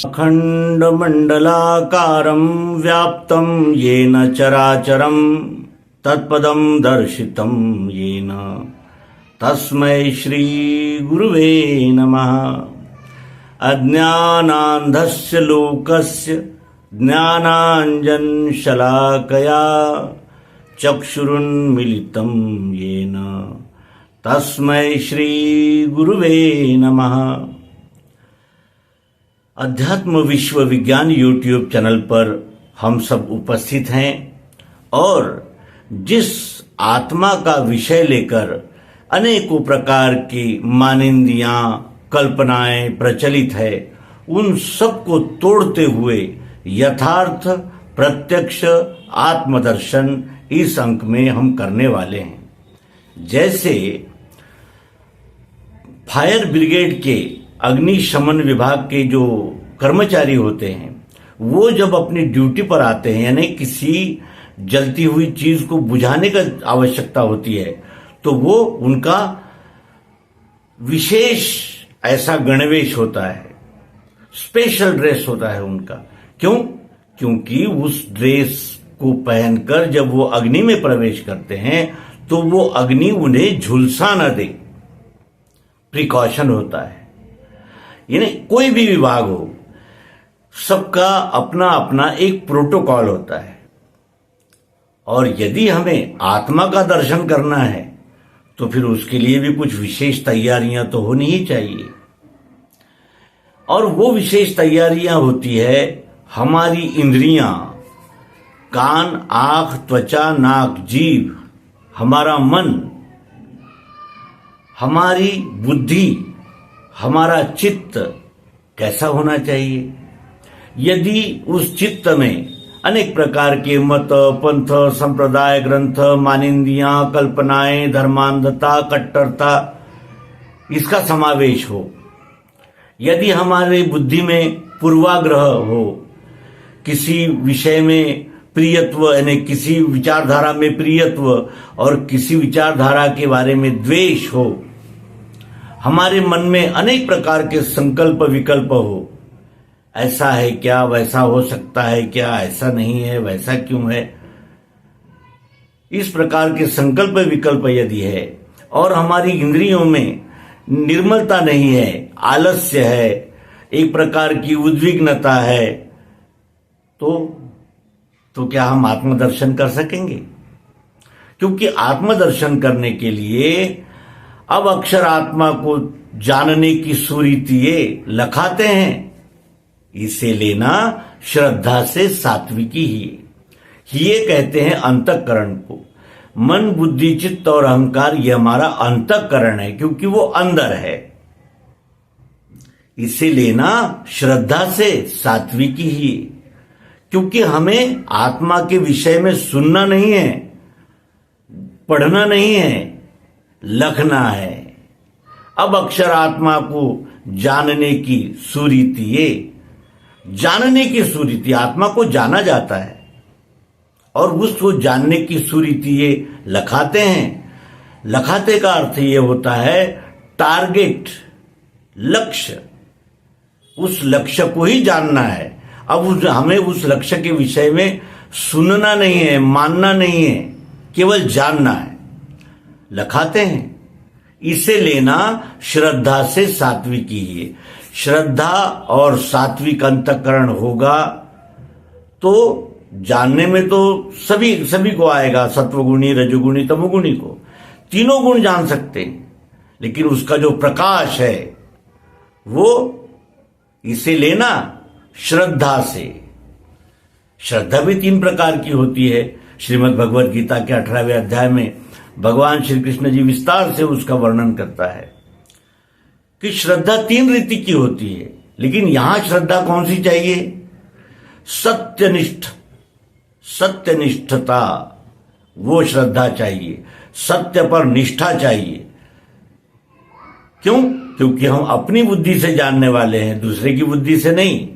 अखण्डमण्डलाकारं व्याप्तं येन चराचरं तत्पदं दर्शितं येन तस्मै श्रीगुरुवे नमः। अज्ञानान्धस्य लोकस्य ज्ञानाञ्जनशलाकया चक्षुरुन्मीलितं येन तस्मै श्रीगुरुवे नमः। अध्यात्म विश्व विज्ञान यूट्यूब चैनल पर हम सब उपस्थित हैं और जिस आत्मा का विषय लेकर अनेकों प्रकार की मानिंदियां कल्पनाएं प्रचलित है, उन सब को तोड़ते हुए यथार्थ प्रत्यक्ष आत्मदर्शन इस अंक में हम करने वाले हैं। जैसे फायर ब्रिगेड के अग्निशमन विभाग के जो कर्मचारी होते हैं, वो जब अपनी ड्यूटी पर आते हैं, यानी किसी जलती हुई चीज को बुझाने का आवश्यकता होती है, तो वो उनका विशेष ऐसा गणवेश होता है, स्पेशल ड्रेस होता है उनका। क्यों? क्योंकि उस ड्रेस को पहनकर जब वो अग्नि में प्रवेश करते हैं तो वो अग्नि उन्हें झुलसा न दे, प्रिकॉशन होता है। यानी कोई भी विभाग हो, सबका अपना अपना एक प्रोटोकॉल होता है। और यदि हमें आत्मा का दर्शन करना है तो फिर उसके लिए भी कुछ विशेष तैयारियां तो होनी ही चाहिए। और वो विशेष तैयारियां होती है हमारी इंद्रियां, कान, आंख, त्वचा, नाक, जीभ, हमारा मन, हमारी बुद्धि, हमारा चित्त कैसा होना चाहिए। यदि उस चित्त में अनेक प्रकार के मत, पंथ, संप्रदाय, ग्रंथ, मानिंदियां, कल्पनाएं, धर्मांधता, कट्टरता, इसका समावेश हो, यदि हमारे बुद्धि में पूर्वाग्रह हो, किसी विषय में प्रियत्व यानी किसी विचारधारा में प्रियत्व और किसी विचारधारा के बारे में द्वेष हो, हमारे मन में अनेक प्रकार के संकल्प विकल्प हो, ऐसा है क्या, वैसा हो सकता है क्या, ऐसा नहीं है, वैसा क्यों है, इस प्रकार के संकल्प विकल्प यदि है और हमारी इंद्रियों में निर्मलता नहीं है, आलस्य है, एक प्रकार की उद्विग्नता है, तो क्या हम आत्मदर्शन कर सकेंगे? क्योंकि आत्मदर्शन करने के लिए अब अक्षर आत्मा को जानने की सुरीतिये लखाते हैं। इसे लेना श्रद्धा से सात्विकी ही कहते हैं अंतःकरण को। मन, बुद्धि, चित्त और अहंकार ये हमारा अंतःकरण है, क्योंकि वो अंदर है। इसे लेना श्रद्धा से सात्विकी ही, क्योंकि हमें आत्मा के विषय में सुनना नहीं है, पढ़ना नहीं है, लखना है। अब अक्षर आत्मा को जानने की सुरीतिये, जानने की सुरीति, आत्मा को जाना जाता है और उसको जानने की सुरीतिये लखाते हैं। लखाते का अर्थ ये होता है टारगेट, लक्ष्य, उस लक्ष्य को ही जानना है। अब हमें उस लक्ष्य के विषय में सुनना नहीं है, मानना नहीं है, केवल जानना है, लखाते हैं। इसे लेना श्रद्धा से सात्विकी है। श्रद्धा और सात्विक अंतःकरण होगा तो जानने में तो सभी को आएगा, सत्वगुणी, रजोगुणी, तमोगुणी को, तीनों गुण जान सकते हैं। लेकिन उसका जो प्रकाश है वो, इसे लेना श्रद्धा से। श्रद्धा भी 3 प्रकार की होती है। श्रीमद् भगवद गीता के 18वें अध्याय में भगवान श्री कृष्ण जी विस्तार से उसका वर्णन करता है कि श्रद्धा 3 रीति की होती है। लेकिन यहां श्रद्धा कौन सी चाहिए? सत्यनिष्ठता, वो श्रद्धा चाहिए, सत्य पर निष्ठा चाहिए। क्यों? क्योंकि हम अपनी बुद्धि से जानने वाले हैं, दूसरे की बुद्धि से नहीं।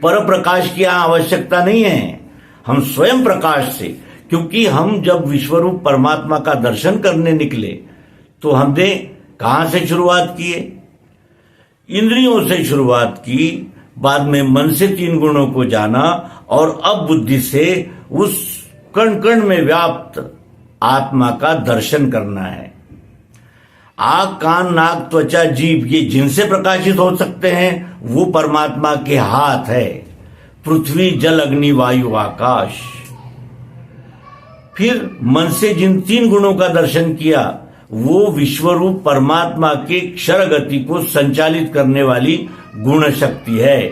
पर प्रकाश की आवश्यकता नहीं है, हम स्वयं प्रकाश से। क्योंकि हम जब विश्वरूप परमात्मा का दर्शन करने निकले तो हमने कहां से शुरुआत की है? इंद्रियों से शुरुआत की, बाद में मन से 3 गुणों को जाना और अब बुद्धि से उस कण कण में व्याप्त आत्मा का दर्शन करना है। आंख, कान, नाक, त्वचा, जीभ ये जिनसे प्रकाशित हो सकते हैं वो परमात्मा के हाथ है। पृथ्वी, जल, अग्नि, वायु, आकाश। फिर मन से जिन 3 गुणों का दर्शन किया वो विश्वरूप परमात्मा के क्षर गति को संचालित करने वाली गुण शक्ति है।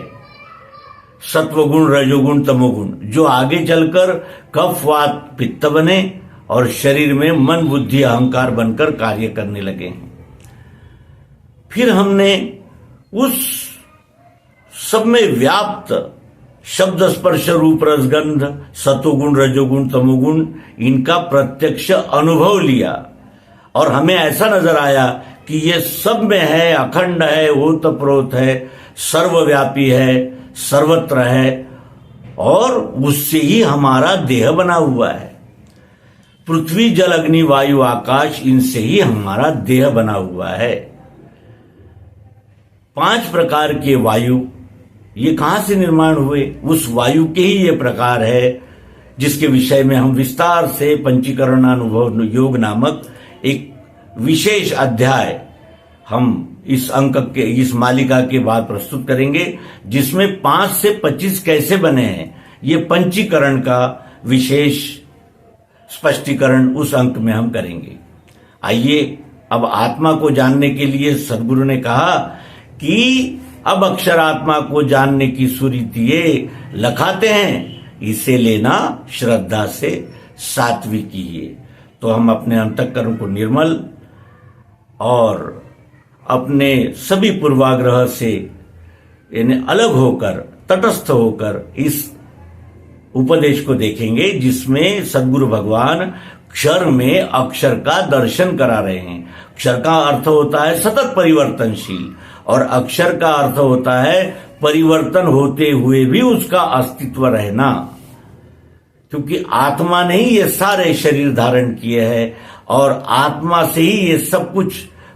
सत्वगुण, रजोगुण, तमोगुण, जो आगे चलकर कफ, वात, पित्त बने और शरीर में मन, बुद्धि, अहंकार बनकर कार्य करने लगे हैं। फिर हमने उस सब में व्याप्त शब्द, स्पर्श, रूप, रसगंध, सतोगुण, रजोगुण, तमोगुण, इनका प्रत्यक्ष अनुभव लिया और हमें ऐसा नजर आया कि ये सब में है, अखंड है, ओतप्रोत है, सर्वव्यापी है, सर्वत्र है और उससे ही हमारा देह बना हुआ है। पृथ्वी, जल, अग्नि, वायु, आकाश, इनसे ही हमारा देह बना हुआ है। 5 प्रकार के वायु ये कहां से निर्माण हुए? उस वायु के ही ये प्रकार है जिसके विषय में हम विस्तार से पंचीकरणानुभव योग नामक एक विशेष अध्याय हम इस अंक के, इस मालिका के बाद प्रस्तुत करेंगे, जिसमें 5 से 25 कैसे बने हैं ये पंचीकरण का विशेष स्पष्टीकरण उस अंक में हम करेंगे। आइए अब आत्मा को जानने के लिए सदगुरु ने कहा कि अब अक्षर आत्मा को जानने की सुरीतिये लखाते हैं, इसे लेना श्रद्धा से सात्विकी है। तो हम अपने अंतःकरण को निर्मल और अपने सभी पूर्वाग्रह से यानी अलग होकर, तटस्थ होकर इस उपदेश को देखेंगे, जिसमें सद्गुरु भगवान क्षर में अक्षर का दर्शन करा रहे हैं। क्षर का अर्थ होता है सतत परिवर्तनशील और अक्षर का अर्थ होता है परिवर्तन होते हुए भी उसका अस्तित्व रहना, क्योंकि आत्मा ने ही ये सारे शरीर धारण किए हैं और आत्मा से ही ये सब कुछ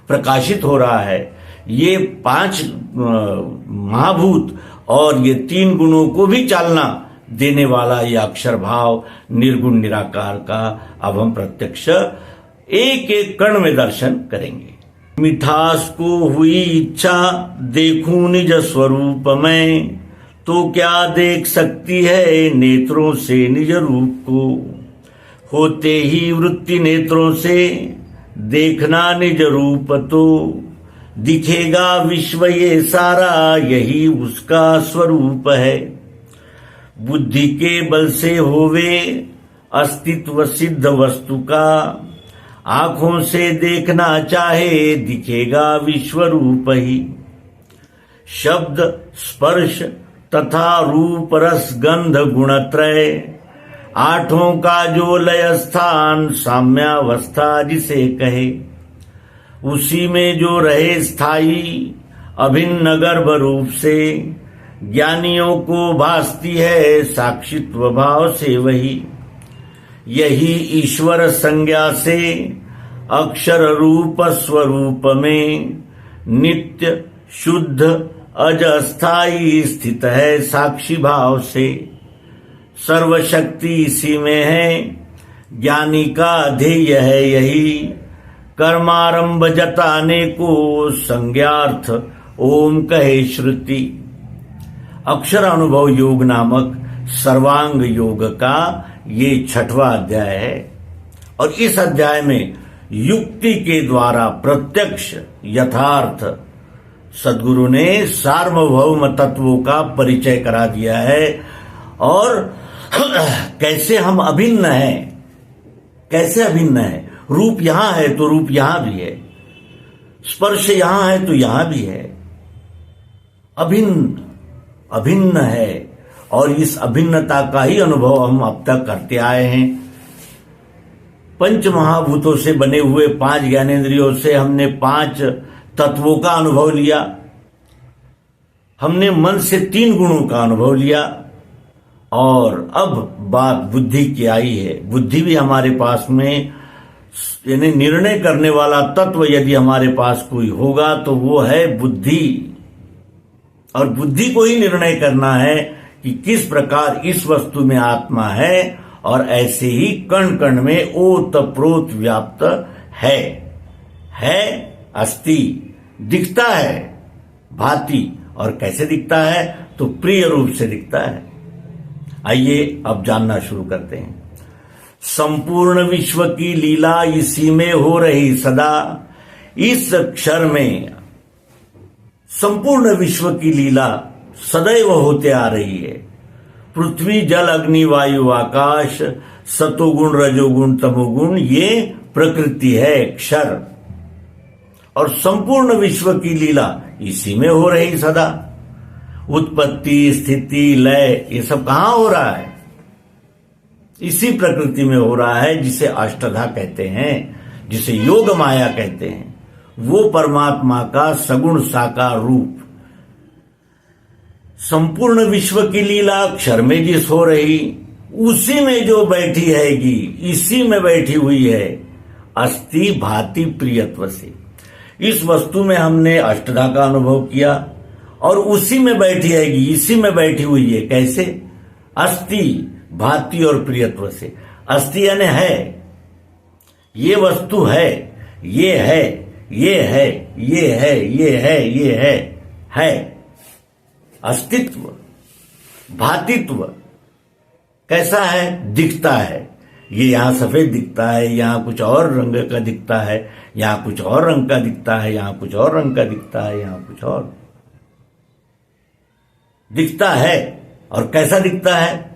प्रकाशित हो रहा है। ये 5 महाभूत और ये 3 गुणों को भी चालना देने वाला ये अक्षर भाव निर्गुण निराकार का अब हम प्रत्यक्ष एक एक कण में दर्शन करेंगे। मिठास को हुई इच्छा देखूं निज स्वरूप में, तो क्या देख सकती है नेत्रों से निज रूप को। होते ही वृत्ति नेत्रों से देखना निज रूप, तो दिखेगा विश्व ये सारा, यही उसका स्वरूप है। बुद्धि के बल से होवे अस्तित्व सिद्ध वस्तु का, आंखों से देखना चाहे दिखेगा विश्व रूप ही। शब्द, स्पर्श तथा रूप, रस, गंध, गुणत्रय, 8 का जो लय स्थान साम्यावस्था जिसे कहे, उसी में जो रहे स्थायी अभिन्न गर्भ रूप से, ज्ञानियों को भासती है साक्षित्व भाव से वही। यही ईश्वर संज्ञा से अक्षर रूप स्वरूप में, नित्य शुद्ध अज स्थायी स्थित है साक्षी भाव से। सर्वशक्ति इसी में है, ज्ञानी का ध्येय है यही, कर्मारंभ जताने को संज्ञार्थ ओम कहे श्रुति। अक्षर अनुभव योग नामक सर्वांग योग का ये 6वां अध्याय है और इस अध्याय में युक्ति के द्वारा प्रत्यक्ष यथार्थ सद्गुरु ने सार्वभौम तत्वों का परिचय करा दिया है और कैसे हम अभिन्न हैं, कैसे अभिन्न है। रूप यहां है तो रूप यहां भी है, स्पर्श यहां है तो यहां भी है, अभिन्न अभिन्न है और इस अभिन्नता का ही अनुभव हम अब तक करते आए हैं। 5 महाभूतों से बने हुए 5 ज्ञानेंद्रियों से हमने 5 तत्वों का अनुभव लिया, हमने मन से 3 गुणों का अनुभव लिया और अब बात बुद्धि की आई है। बुद्धि भी हमारे पास में, यानी निर्णय करने वाला तत्व यदि हमारे पास कोई होगा तो वो है बुद्धि। और बुद्धि को ही निर्णय करना है कि किस प्रकार इस वस्तु में आत्मा है, और ऐसे ही कण कण में ओतप्रोत व्याप्त है, अस्ति, दिखता है, भांति। और कैसे दिखता है? तो प्रिय रूप से दिखता है। आइए अब जानना शुरू करते हैं। संपूर्ण विश्व की लीला इसी में हो रही सदा, इस क्षर में संपूर्ण विश्व की लीला सदैव होते आ रही है। पृथ्वी, जल, अग्नि, वायु, आकाश, सतोगुण, रजोगुण, तमोगुण, ये प्रकृति है, क्षर। और संपूर्ण विश्व की लीला इसी में हो रही सदा। उत्पत्ति, स्थिति, लय, ये सब कहां हो रहा है? इसी प्रकृति में हो रहा है, जिसे अष्टधा कहते हैं, जिसे योग माया कहते हैं। वो परमात्मा का सगुण साकार रूप। संपूर्ण विश्व की लीला क्षर में जिस हो रही, उसी में जो बैठी हैगी, इसी में बैठी हुई है, अस्ति भाति प्रियत्व से। इस वस्तु में हमने अष्टधा का अनुभव किया और उसी में बैठी हैगी, इसी में बैठी हुई है। कैसे? अस्ति, भाति और प्रियत्व से। अस्ति यानी है, ये वस्तु है, ये है, ये है, ये है, ये है, ये है अस्तित्व। भातित्व कैसा है? दिखता है। ये यहां सफेद दिखता है, यहां कुछ और रंग का दिखता है, यहां कुछ और रंग का दिखता है, यहां कुछ और रंग का दिखता है, यहां कुछ और दिखता है। और कैसा दिखता है?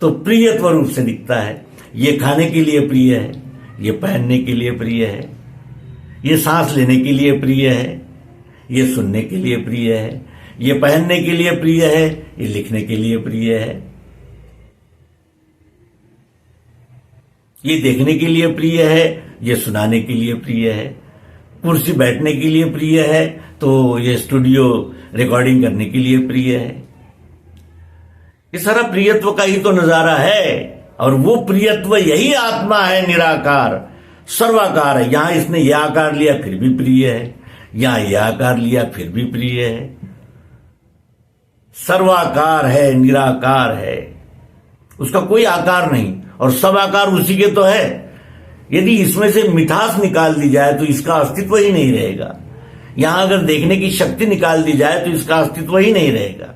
तो प्रियत्व रूप से दिखता है। ये खाने के लिए प्रिय है, ये पहनने के लिए प्रिय है, ये सांस लेने के लिए प्रिय है, ये सुनने के लिए प्रिय है, ये पहनने के लिए प्रिय है, ये लिखने के लिए प्रिय है, ये देखने के लिए प्रिय है, ये सुनाने के लिए प्रिय है, कुर्सी बैठने के लिए प्रिय है, तो ये स्टूडियो रिकॉर्डिंग करने के लिए प्रिय है। ये सारा प्रियत्व का ही तो नजारा है। और वो प्रियत्व यही आत्मा है, निराकार, सर्वाकार है। यहां इसने यह आकार लिया फिर भी प्रिय है, यहां यह आकार लिया फिर भी प्रिय है। सर्वाकार है, निराकार है, उसका कोई आकार नहीं, और सब आकार उसी के तो है। यदि इसमें से मिठास निकाल दी जाए तो इसका अस्तित्व ही नहीं रहेगा। यहां अगर देखने की शक्ति निकाल दी जाए तो इसका अस्तित्व ही नहीं रहेगा।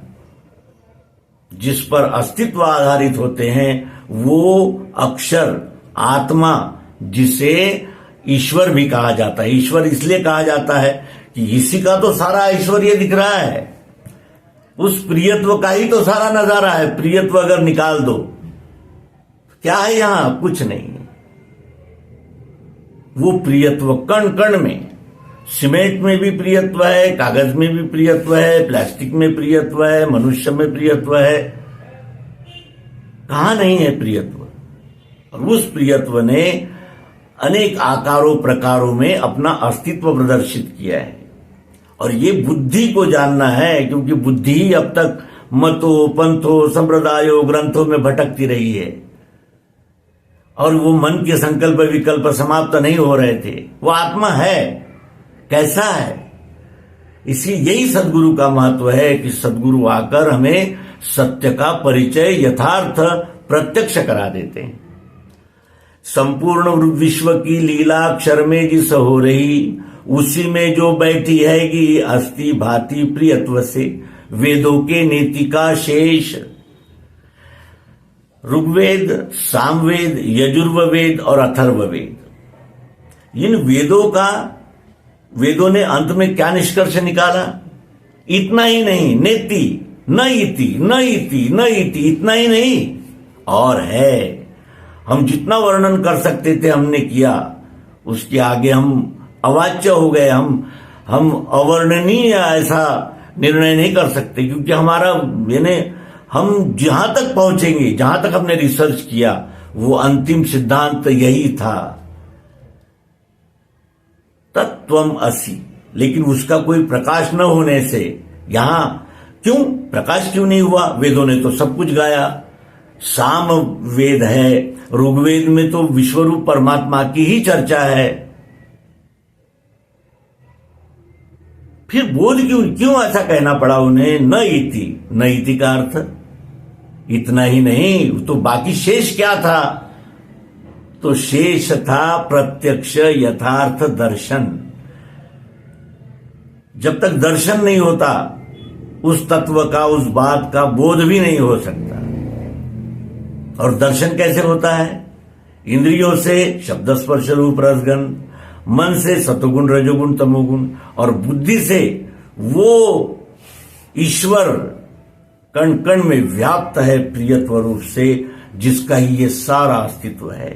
जिस पर अस्तित्व आधारित होते हैं वो अक्षर, आत्मा, जिसे ईश्वर भी कहा जाता है। ईश्वर इसलिए कहा जाता है कि इसी का तो सारा ऐश्वर्य दिख रहा है, उस प्रियत्व का ही तो सारा नजारा है। प्रियत्व अगर निकाल दो, क्या है यहां? कुछ नहीं। वो प्रियत्व कण कण में, सीमेंट में भी प्रियत्व है, कागज में भी प्रियत्व है, प्लास्टिक में प्रियत्व है, मनुष्य में प्रियत्व है। कहां नहीं है प्रियत्व? और उस प्रियत्व ने अनेक आकारों प्रकारों में अपना अस्तित्व प्रदर्शित किया है। और ये बुद्धि को जानना है, क्योंकि बुद्धि ही अब तक मतों, पंथों, संप्रदायों, ग्रंथों में भटकती रही है। और वो मन के संकल्प विकल्प समाप्त नहीं हो रहे थे। वो आत्मा है, कैसा है? यही सदगुरु का महत्व है कि सदगुरु आकर हमें सत्य का परिचय यथार्थ प्रत्यक्ष करा देते हैं। संपूर्ण विश्व की लीला अक्षर में जिस हो रही, उसी में जो बैठी हैगी, अस्ति भाति प्रियत्व से। वेदों के नीति का शेष, ऋग्वेद, सामवेद, यजुर्वेद और अथर्ववेद, इन वेदों ने अंत में क्या निष्कर्ष निकाला? इतना ही नहीं, नेति न इति न इति न इति, इतना ही नहीं और है। हम जितना वर्णन कर सकते थे हमने किया, उसके आगे हम अवाच्य हो गए। हम अवर्णनीय ऐसा निर्णय नहीं कर सकते, क्योंकि हमारा यानी हम जहां तक पहुंचेंगे, जहां तक हमने रिसर्च किया, वो अंतिम सिद्धांत यही था, तत्त्वम असि। लेकिन उसका कोई प्रकाश न होने से यहां क्यों प्रकाश क्यों नहीं हुआ? वेदों ने तो सब कुछ गाया। साम वेद है, ऋग्वेद में तो विश्वरूप परमात्मा की ही चर्चा है। फिर बोध क्यों क्यों ऐसा कहना पड़ा उन्हें? न इति, न इति का अर्थ इतना ही नहीं, तो बाकी शेष क्या था? तो शेष था प्रत्यक्ष यथार्थ दर्शन। जब तक दर्शन नहीं होता उस तत्व का, उस बात का बोध भी नहीं हो सकता। और दर्शन कैसे होता है? इंद्रियों से शब्द स्पर्श रूप रसगंध, मन से सतोगुण रजोगुण तमोगुण, और बुद्धि से वो ईश्वर कण कण में व्याप्त है प्रियत्व रूप से, जिसका ही ये सारा अस्तित्व है।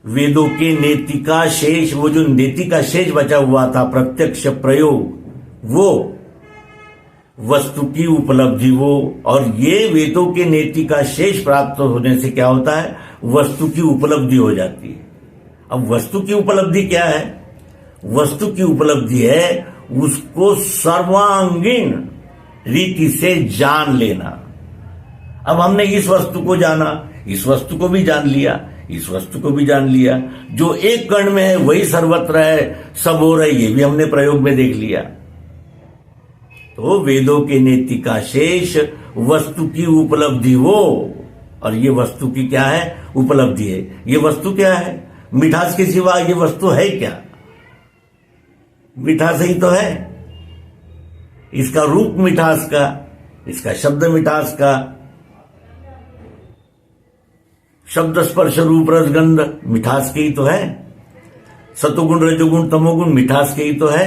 वेदों के नेति का शेष, वो जो नेति का शेष बचा हुआ था, प्रत्यक्ष प्रयोग, वो वस्तु की उपलब्धि वो, और ये वेदों के नेति का शेष प्राप्त होने से क्या होता है? वस्तु की उपलब्धि हो जाती है। अब वस्तु की उपलब्धि क्या है? वस्तु की उपलब्धि है उसको सर्वांगीण रीति से जान लेना। अब हमने इस वस्तु को जाना, इस वस्तु को भी जान लिया, इस वस्तु को भी जान लिया, जो एक कण में है वही सर्वत्र है, सब हो रहा है, ये भी हमने प्रयोग में देख लिया। तो वेदों के नेति का शेष वस्तु की उपलब्धि वो, और ये वस्तु की क्या है? उपलब्धि है। ये वस्तु क्या है? मिठास के सिवा ये वस्तु है क्या? मिठास ही तो है। इसका रूप मिठास का, इसका शब्द मिठास का, शब्द स्पर्श रूप रसगंध मिठास के ही तो है, सतोगुण रजोगुण तमोगुण मिठास के ही तो है।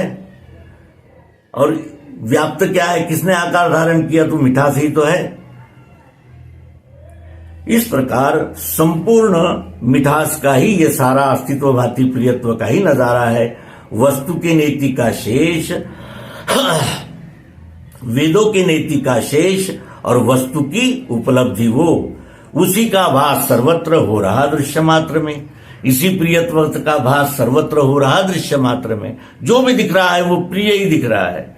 और व्याप्त क्या है? किसने आकार धारण किया? तो मिठास ही तो है। इस प्रकार संपूर्ण मिठास का ही ये सारा अस्तित्व भाती प्रियत्व का ही नजारा है। वस्तु के नेति का शेष, वेदों के नेति का शेष, और वस्तु की उपलब्धि वो, उसी का भास सर्वत्र हो रहा दृश्य मात्र में। इसी प्रियत्व का भास सर्वत्र हो रहा दृश्य मात्र में। जो भी दिख रहा है वो प्रिय ही दिख रहा है।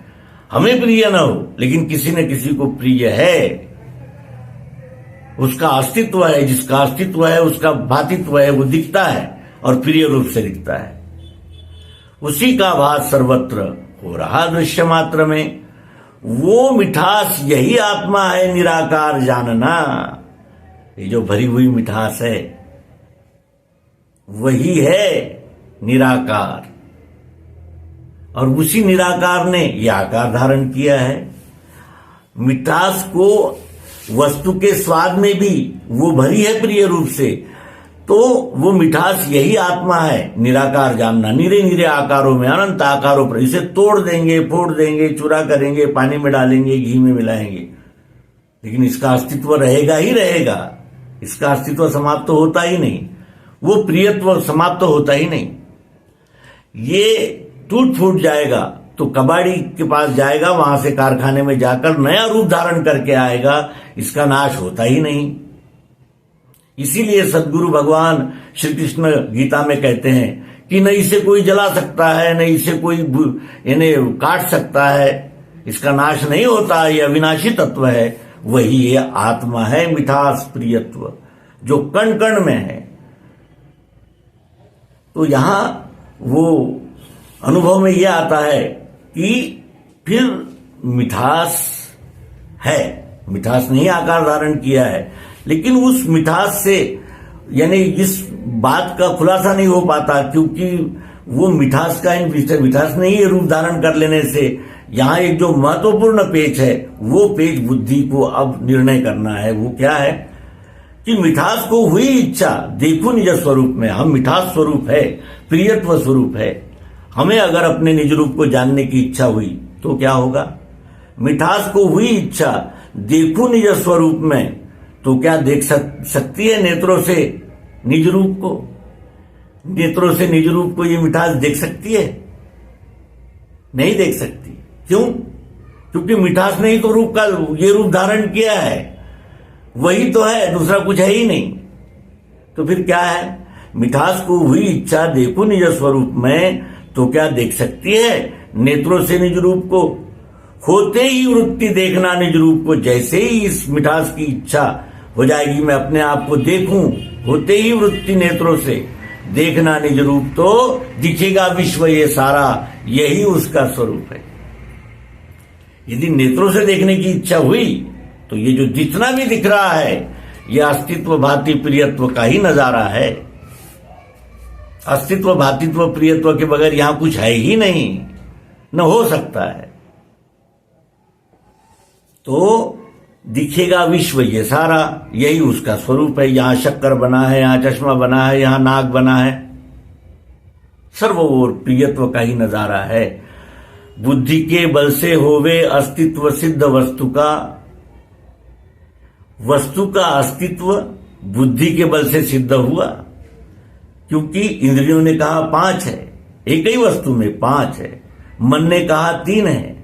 हमें प्रिय न हो, लेकिन किसी न किसी को प्रिय है। उसका अस्तित्व है, जिसका अस्तित्व है उसका भातित्व है, वो दिखता है और प्रिय रूप से दिखता है। उसी का भास सर्वत्र हो रहा दृश्य मात्र में। वो मिठास यही आत्मा है, निराकार जानना। ये जो भरी हुई मिठास है वही है निराकार, और उसी निराकार ने यह आकार धारण किया है। मिठास को वस्तु के स्वाद में भी वो भरी है प्रिय रूप से, तो वो मिठास यही आत्मा है, निराकार जानना। निरे निरे आकारों में, अनंत आकारों पर इसे तोड़ देंगे, फोड़ देंगे, चूरा करेंगे, पानी में डालेंगे, घी में मिलाएंगे, लेकिन इसका अस्तित्व रहेगा ही रहेगा। इसका अस्तित्व समाप्त तो होता ही नहीं, वो प्रियत्व समाप्त तो होता ही नहीं। ये टूट फूट जाएगा तो कबाड़ी के पास जाएगा, वहां से कारखाने में जाकर नया रूप धारण करके आएगा, इसका नाश होता ही नहीं। इसीलिए सद्गुरु भगवान श्री कृष्ण गीता में कहते हैं कि न इसे कोई जला सकता है, न इसे कोई इन्हें काट सकता है, इसका नाश नहीं होता, यह अविनाशी तत्व है। वही ये आत्मा है, मिठास प्रियत्व, जो कण कण में है। तो यहां वो अनुभव में यह आता है कि फिर मिठास है, मिठास नहीं आकार धारण किया है, लेकिन उस मिठास से, यानी इस बात का खुलासा नहीं हो पाता, क्योंकि वो मिठास का, मिठास ने ही रूप धारण कर लेने से यहां एक जो महत्वपूर्ण पेच है, वो पेच बुद्धि को अब निर्णय करना है। वो क्या है कि मिठास को हुई इच्छा, देखो निज स्वरूप में, हम मिठास स्वरूप है, प्रियत्व स्वरूप है। हमें अगर अपने निज रूप को जानने की इच्छा हुई तो क्या होगा? मिठास को हुई इच्छा, देखो निज स्वरूप में, तो क्या देख सकती है नेत्रों से निज रूप को? नेत्रों से निज रूप को ये मिठास देख सकती है? नहीं देख सकती। क्यों? क्योंकि मिठास ने ही तो रूप का ये रूप धारण किया है, वही तो है, दूसरा कुछ है ही नहीं। तो फिर क्या है? मिठास को हुई इच्छा, देखो निज स्वरूप में, तो क्या देख सकती है नेत्रों से निज रूप को? होते ही वृत्ति देखना निज रूप को। जैसे ही इस मिठास की इच्छा हो जाएगी मैं अपने आप को देखूं, होते ही वृत्ति नेत्रों से देखना निज रूप तो दिखेगा विश्व ये सारा, यही उसका स्वरूप है। यदि नेत्रों से देखने की इच्छा हुई तो ये जो जितना भी दिख रहा है ये अस्तित्व भाति प्रियत्व का ही नजारा है। अस्तित्व भातित्व प्रियत्व के बगैर यहां कुछ है ही नहीं, न हो सकता है। तो दिखेगा विश्व ये सारा, यही उसका स्वरूप है। यहां शक्कर बना है, यहां चश्मा बना है, यहां नाग बना है, सर्व ओर प्रियत्व का ही नजारा है। बुद्धि के बल से होवे अस्तित्व सिद्ध वस्तु का अस्तित्व बुद्धि के बल से सिद्ध हुआ, क्योंकि इंद्रियों ने कहा 5 है, एक ही वस्तु में 5 है। मन ने कहा 3 है,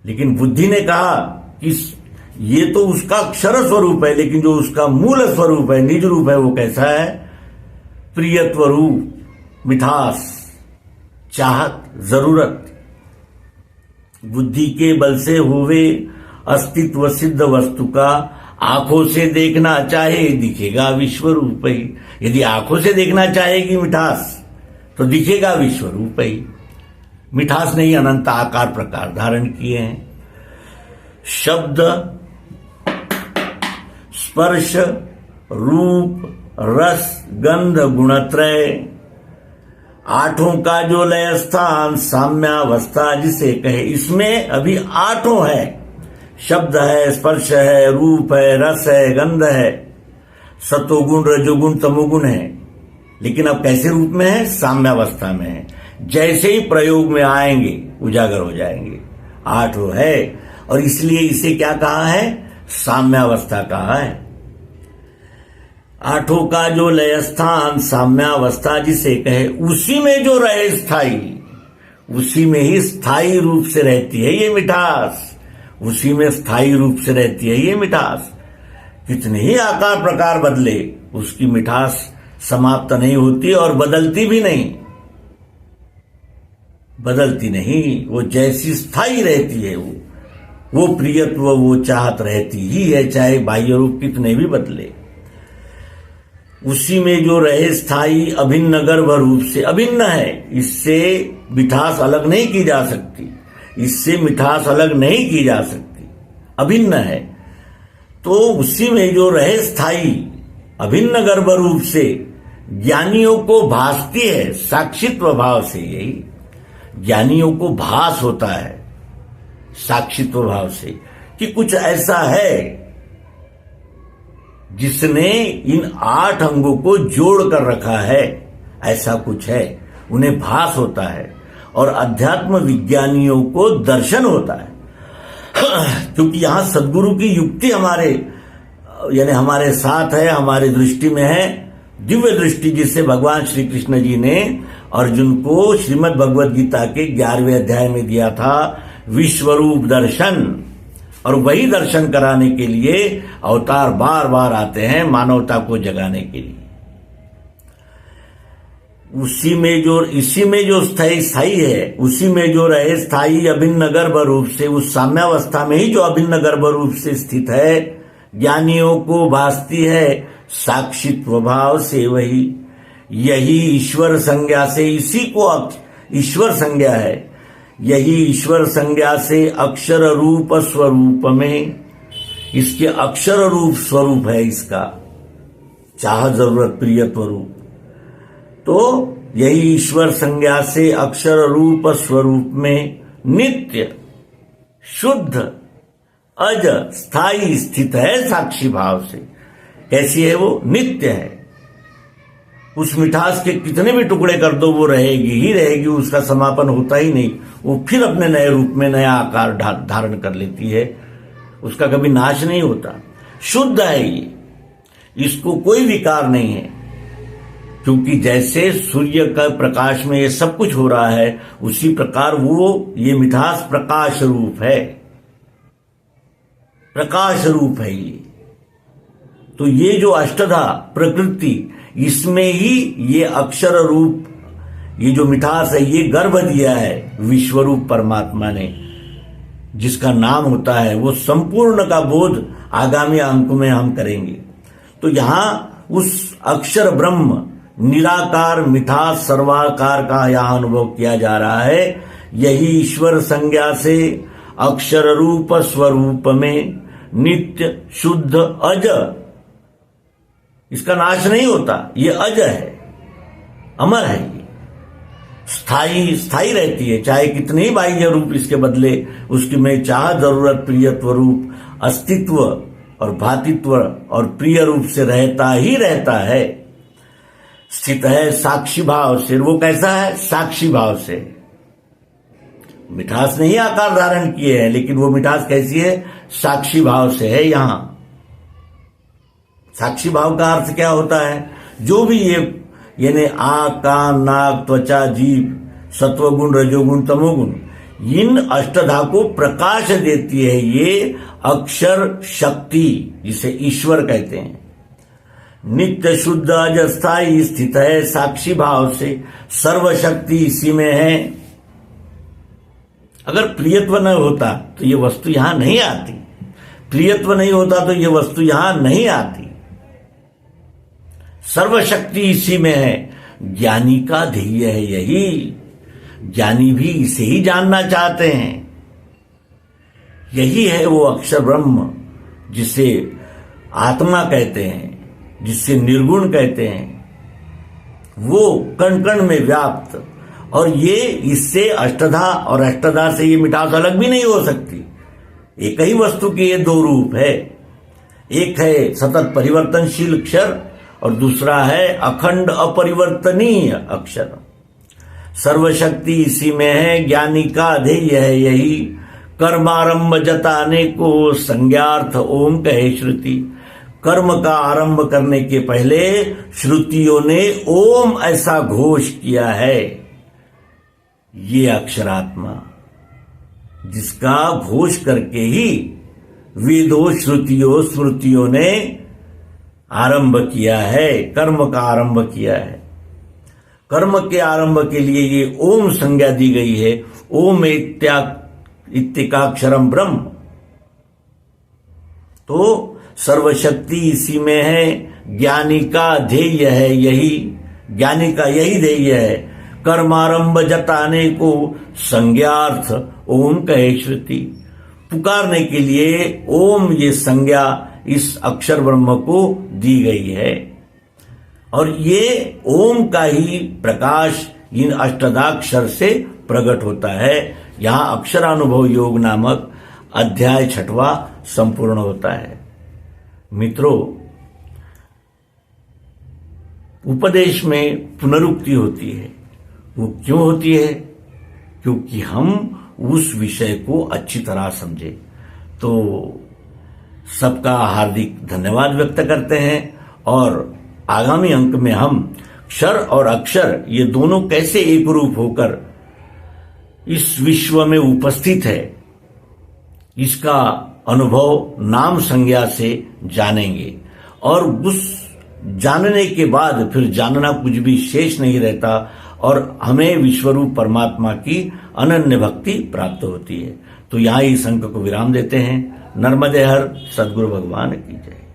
लेकिन बुद्धि ने कहा कि ये तो उसका अक्षर स्वरूप है, लेकिन जो उसका मूल स्वरूप है, निज रूप है, वो कैसा है? प्रियत्व रूप, मिठास, चाहत, जरूरत। बुद्धि के बल से हुए अस्तित्व सिद्ध वस्तु का आंखों से देखना चाहे दिखेगा विश्व रूप ही। यदि आंखों से देखना चाहेगी मिठास तो दिखेगा विश्व रूप ही। मिठास नहीं अनंत आकार प्रकार धारण किए हैं। शब्द, स्पर्श, रूप, रस, गंध, गुणत्रय, 8 का जो लय स्थान साम्यावस्था जिसे कहे, इसमें अभी 8 है। शब्द है, स्पर्श है, रूप है, रस है, गंध है, सतोगुण, रजोगुण, तमोगुण है। लेकिन अब कैसे रूप में है? साम्यावस्था में है। जैसे ही प्रयोग में आएंगे उजागर हो जाएंगे। 8 है और इसलिए इसे क्या कहा है? साम्यावस्था कहा है। 8 का जो लय स्थान साम्यावस्था जिसे कहे, उसी में जो रहे स्थाई, उसी में ही स्थाई रूप से रहती है ये मिठास, उसी में स्थाई रूप से रहती है ये मिठास। कितने ही आकार प्रकार बदले, उसकी मिठास समाप्त नहीं होती और बदलती भी नहीं, बदलती नहीं। वो जैसी स्थाई रहती है, वो प्रियत्व, वो चाहत रहती ही है, चाहे बाह्य रूप कितने भी बदले। उसी में जो रहे स्थाई अभिन्न गर्भ रूप से, अभिन्न है, इससे मिठास अलग नहीं की जा सकती, इससे मिठास अलग नहीं की जा सकती, अभिन्न है। तो उसी में जो रहे स्थाई अभिन्न गर्भ रूप से ज्ञानियों को भासती है साक्षित्व भाव से। यही ज्ञानियों को भास होता है साक्षित्व भाव से कि कुछ ऐसा है जिसने इन 8 अंगों को जोड़ कर रखा है, ऐसा कुछ है, उन्हें भास होता है। और अध्यात्म विज्ञानियों को दर्शन होता है, क्योंकि यहां सद्गुरु की युक्ति हमारे यानी हमारे साथ है, हमारी दृष्टि में है। दिव्य दृष्टि जिससे भगवान श्री कृष्ण जी ने अर्जुन को श्रीमद् भगवद गीता के 11वें अध्याय में दिया था, विश्वरूप दर्शन। और वही दर्शन कराने के लिए अवतार बार बार आते हैं, मानवता को जगाने के लिए। इसी में जो स्थाई है, उसी में जो रहे स्थाई अभिन्न गर्भ रूप से, उस साम्यावस्था में ही जो अभिन्न गर्भ रूप से स्थित है, ज्ञानियों को भासती है साक्षित्व भाव से। वही यही ईश्वर संज्ञा से, इसी को ईश्वर संज्ञा है, यही ईश्वर संज्ञा से अक्षर रूप स्वरूप में, इसके अक्षर रूप स्वरूप है इसका, चाह जरूरत प्रियत्व रूप। तो यही ईश्वर संज्ञा से अक्षर रूप स्वरूप में नित्य शुद्ध अज स्थाई स्थित है साक्षी भाव से। कैसी है वो? नित्य है। उस मिठास के कितने भी टुकड़े कर दो वो रहेगी ही रहेगी, उसका समापन होता ही नहीं। वो फिर अपने नए रूप में नया आकार धारण कर लेती है, उसका कभी नाश नहीं होता। शुद्ध है ये, इसको कोई विकार नहीं है, क्योंकि जैसे सूर्य का प्रकाश में ये सब कुछ हो रहा है, उसी प्रकार वो ये मिठास प्रकाश रूप है, प्रकाश रूप है ये। तो ये जो अष्टधा प्रकृति, इसमें ही ये अक्षर रूप, ये जो मिठास है, ये गर्भ दिया है विश्वरूप परमात्मा ने, जिसका नाम होता है। वो संपूर्ण का बोध आगामी अंक में हम करेंगे। तो यहां उस अक्षर ब्रह्म निराकार मिठास सर्वाकार का यहां अनुभव किया जा रहा है। यही ईश्वर संज्ञा से अक्षर रूप स्वरूप में नित्य शुद्ध अज, इसका नाश नहीं होता, ये अज है, अमर है, ये स्थायी रहती है। चाहे कितने ही बाह्य रूप इसके बदले उसकी में चाह जरूरत प्रियत्व रूप अस्तित्व और भातित्व और प्रिय रूप से रहता ही रहता है। स्थित है साक्षी भाव से। वो कैसा है? साक्षी भाव से। मिठास नहीं आकार धारण किए हैं, लेकिन वो मिठास कैसी है? साक्षी भाव से है। यहां साक्षी भाव का अर्थ क्या होता है? जो भी ये यानी आंख, कान, नाक, त्वचा, जीभ, सत्वगुण, रजोगुण, तमोगुण, इन अष्टधा को प्रकाश देती है ये अक्षर शक्ति, जिसे ईश्वर कहते हैं। नित्य शुद्ध अस्थाई स्थित है साक्षी भाव से। सर्वशक्ति इसी में है। अगर प्रियत्व न होता तो ये वस्तु यहां नहीं आती। प्रियत्व नहीं होता तो ये वस्तु यहां नहीं आती। सर्वशक्ति इसी में है। ज्ञानी का ध्येय है यही। ज्ञानी भी इसे ही जानना चाहते हैं। यही है वो अक्षर ब्रह्म, जिसे आत्मा कहते हैं, जिसे निर्गुण कहते हैं। वो कण कण में व्याप्त, और ये इससे अष्टधा और अष्टधा से ये मिठास अलग भी नहीं हो सकती। एक ही वस्तु के ये दो रूप है। एक है सतत परिवर्तनशील अक्षर और दूसरा है अखंड अपरिवर्तनीय अक्षर। सर्वशक्ति इसी में है। ज्ञानी का ध्येय है यही। कर्मारंभ जताने को संज्ञार्थ ओम कहे श्रुति। कर्म का आरंभ करने के पहले श्रुतियों ने ओम ऐसा घोष किया है। ये अक्षरात्मा, जिसका घोष करके ही वेदों, श्रुतियों, स्मृतियों ने आरंभ किया है, कर्म का आरंभ किया है। कर्म के आरंभ के लिए ये ओम संज्ञा दी गई है। ओम इत्याक्षरम ब्रह्म। तो सर्वशक्ति इसी में है। ज्ञानी का ध्येय है यही। ज्ञानी का यही ध्येय है। कर्मारंभ जताने को संज्ञार्थ ओम कहे श्रुति। पुकारने के लिए ओम ये संज्ञा इस अक्षर ब्रह्म को दी गई है। और ये ओम का ही प्रकाश इन अष्टदाक्षर से प्रकट होता है। यहां अक्षरानुभव योग नामक अध्याय 6वां संपूर्ण होता है। मित्रों, उपदेश में पुनरुक्ति होती है। वो क्यों होती है? क्योंकि हम उस विषय को अच्छी तरह समझे। तो सबका हार्दिक धन्यवाद व्यक्त करते हैं। और आगामी अंक में हम क्षर और अक्षर ये दोनों कैसे एक रूप होकर इस विश्व में उपस्थित है, इसका अनुभव नाम संज्ञा से जानेंगे। और उस जानने के बाद फिर जानना कुछ भी शेष नहीं रहता और हमें विश्वरूप परमात्मा की अनन्य भक्ति प्राप्त होती है। तो यहां इस अंक को विराम देते हैं। नर्मदे हर सद्गुरु भगवान की जय।